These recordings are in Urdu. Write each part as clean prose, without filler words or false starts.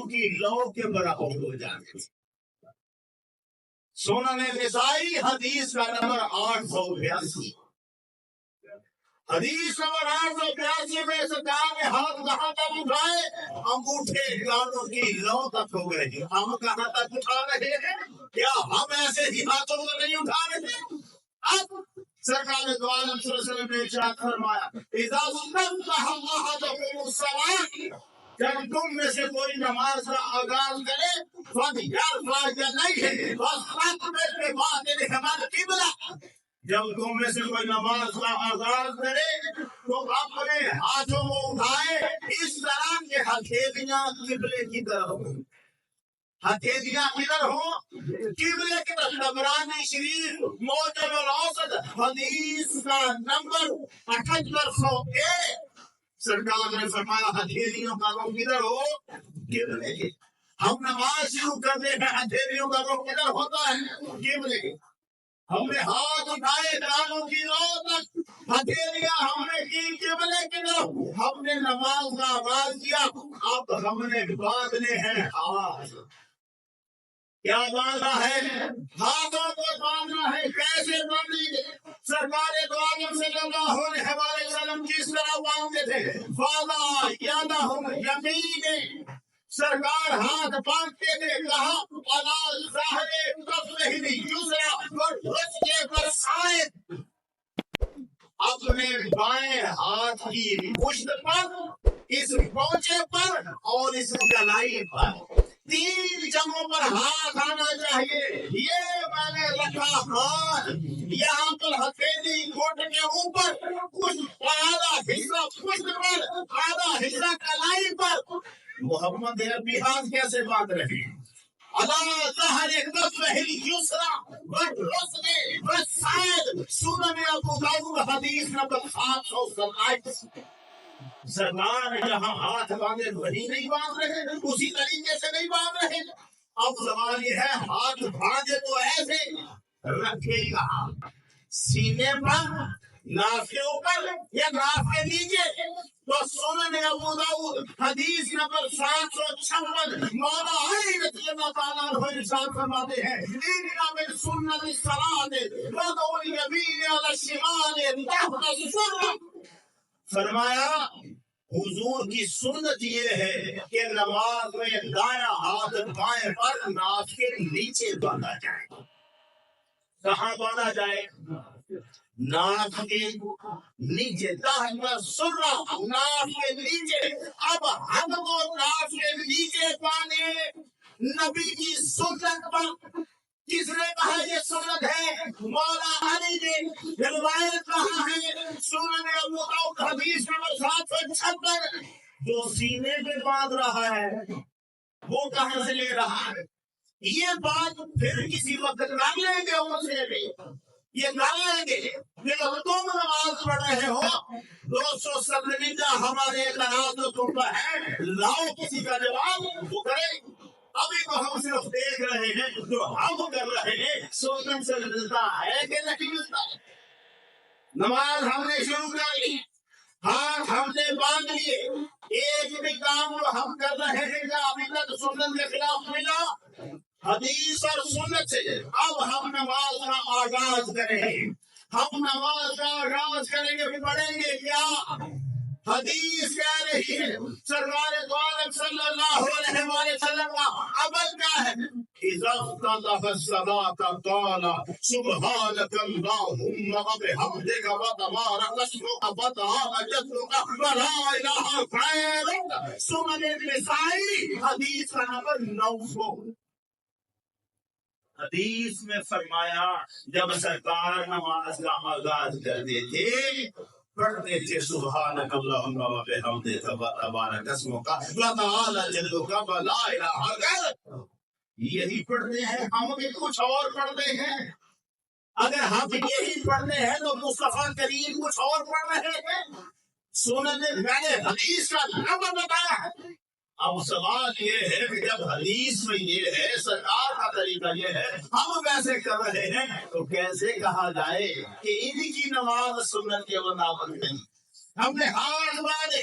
کی لو کے برابر ہو جاتے. سنن نسائی حدیث کا نمبر 882. حدیث نمبر 882 میں سرکار نے ہاتھ کہاں تک اٹھائے؟ انگوٹھے کانوں کی لو تک ہو گئے. ہم کہاں تک اٹھا رہے ہیں؟ کیا ہم ایسے ہی ہاتھوں کو نہیں اٹھا رہے؟ اب سرکار دو عالم صلی اللہ علیہ وسلم نے ارشاد فرمایا اذا استفتح احدكم الصلاة، جب تم میں سے کوئی نماز کا آغاز کرے فَلْيَرْفَعْ يَدَيْهِ وَاسْتَقْبِلْ بِبَاطِنِهِمَا الْقِبْلَةَ، جب تم میں سے کوئی نماز کا آغاز کرے تو اپنے ہاتھوں کو اٹھائے اس طرح کہ ہتھیلیاں قبلے کی طرف ہوں. ہتھیلیاں کدھر ہوں؟ قبلے کی طرف. طبرانی شریف معجم الاوسط حدیث کا نمبر 7801. سرکار نے فرمایا ہتھیلیوں کا رخ کدھر ہو؟ قبلے کی. ہم نماز شروع کرتے ہیں ہتھیلیوں کا رخ کدھر ہوتا ہے؟ قبلے کی. ہم نے ہاتھ اٹھائے کانوں کی لو تک، ہتھیلیاں ہم نے کی قبلے کی طرف. ہم نے نماز کا آغاز کیا. اب ہم نے باندھنے ہیں ہاتھ. کیا باندھنا ہے؟ ہاتھوں کو باندھنا ہے. کیسے باندھیں گے؟ سرکار دو عالم صلی اللہ علیہ وسلم کس طرح باندھتے تھے؟ فَضَا يَدَهُ يَمِينِ، سرکار ہاتھ باندھتے تھے. کہا عَلَى ظَهْرِ كَفِّهِ الْيُسْرَىٰ، اور کے پر سائد اپنے بائیں ہاتھ کی پشت پر، اس پونچے پر اور اس کلائی پر 3 جگہوں پر ہاتھ آنا چاہیے. یہ میں نے رکھا ہاتھ یہاں پر ہتھیلی گھٹ کے اوپر، کچھ آدھا حصہ پشت پر، آدھا حصہ کلائی پر. محمد عربی ہاتھ کیسے باندھ رہے ہیں؟ عَلَىٰ ظَهْرِ كَفِّهِ الْيُسْرَىٰ وَالرُّسْغِ وَالسَّاعِدِ. سنن ابو داؤد حدیث نمبر 727. سرکار جہاں ہاتھ باندھے وہی نہیں باندھ رہے، اسی طریقے سے نہیں باندھ رہے. اب سوال یہ ہے ہاتھ باندھے تو ایسے رکھے گا سینے پر، ناف کے اوپر یا ناف کے نیچے. تو سنن ابو داؤد حدیث نمبر 756 مولا علی رضی اللہ تعالیٰ عنہ ارشاد فرماتے ہیں ان من سنت الصلاۃ وضع الیمین علی الشمال تحت السرۃ. فرمایا حضور کی سنت یہ ہے کہ نماز میں دایاں ہاتھ بائیں پر ناف کے نیچے باندھا جائے. کہاں باندھا جائے؟ ناف کے نیچے. تحت السرۃ، ناف کے نیچے. اب ہم کو ناف کے نیچے باندھے نبی کی سنت پر. کس نے کہا یہ سنت ہے؟ مولا علی نے. روایت کہاں ہے؟ سنن ابو داؤد حدیث نمبر 756. جو سینے پہ باندھ رہا ہے وہ کہاں سے لے رہا ہے؟ یہ بات پھر کسی وقت کر لیں گے ان سے بھی. یہ کر لیں گے کہ تم نماز پڑھ رہے ہو 257 ہمارے قرار تم پر ہے، لاؤ کسی کا جواب وہ کرے. ابھی تو ہم صرف دیکھ رہے ہیں جو ہم کر رہے ہیں. سنن سے ملتا ہے کہ نہیں ملتا؟ نماز ہم نے شروع کر لی، ہاتھ ہم نے باندھ لیے. ایک بھی کام جو ہم کر رہے ہیں کیا ابھی تک سنن کے خلاف ملا؟ حدیث اور سنت سے. اب ہم نماز کا آغاز کریں گے. ہم نماز کا آغاز کریں گے، پڑھیں گے کیا؟ حدیث کہہ رہی ہے سرکار دو عالم صلی اللہ علیہ وسلم کا عمل کیا ہے؟ اذا افتتح الصلاة قال سبحانك اللهم وبحمدك وتبارك اسمك وتعالى جدك ولا اله غيرك. سنن نسائی حدیث کا نمبر 900. حدیث میں فرمایا جب سرکار نماز کا آغاز کرتے تھے پڑھتے تھے سبحانک اللہم و بحمدک و تبارک اسمک و تعالی جدک و لا الہ غیرک. یہی پڑھتے ہیں. ہم بھی کچھ اور پڑھتے ہیں. اگر ہم یہی پڑھتے ہیں تو مصطفیٰ کریم کچھ اور پڑھ رہے ہیں. سنن میں نے حدیث کا نمبر بتایا ہے. اب سوال یہ ہے کہ جب حدیث میں یہ ہے، سرکار کا طریقہ یہ ہے، ہم ویسے کر رہے ہیں، تو کیسے کہا جائے کہ ان کی نماز سنت کے مطابق نہیں؟ ہم نے ہاتھ باندھے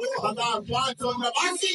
2589।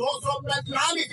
245।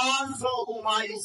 822।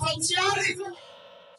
46।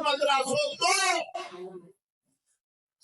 1502।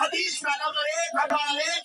حدیث کا نمبر 1001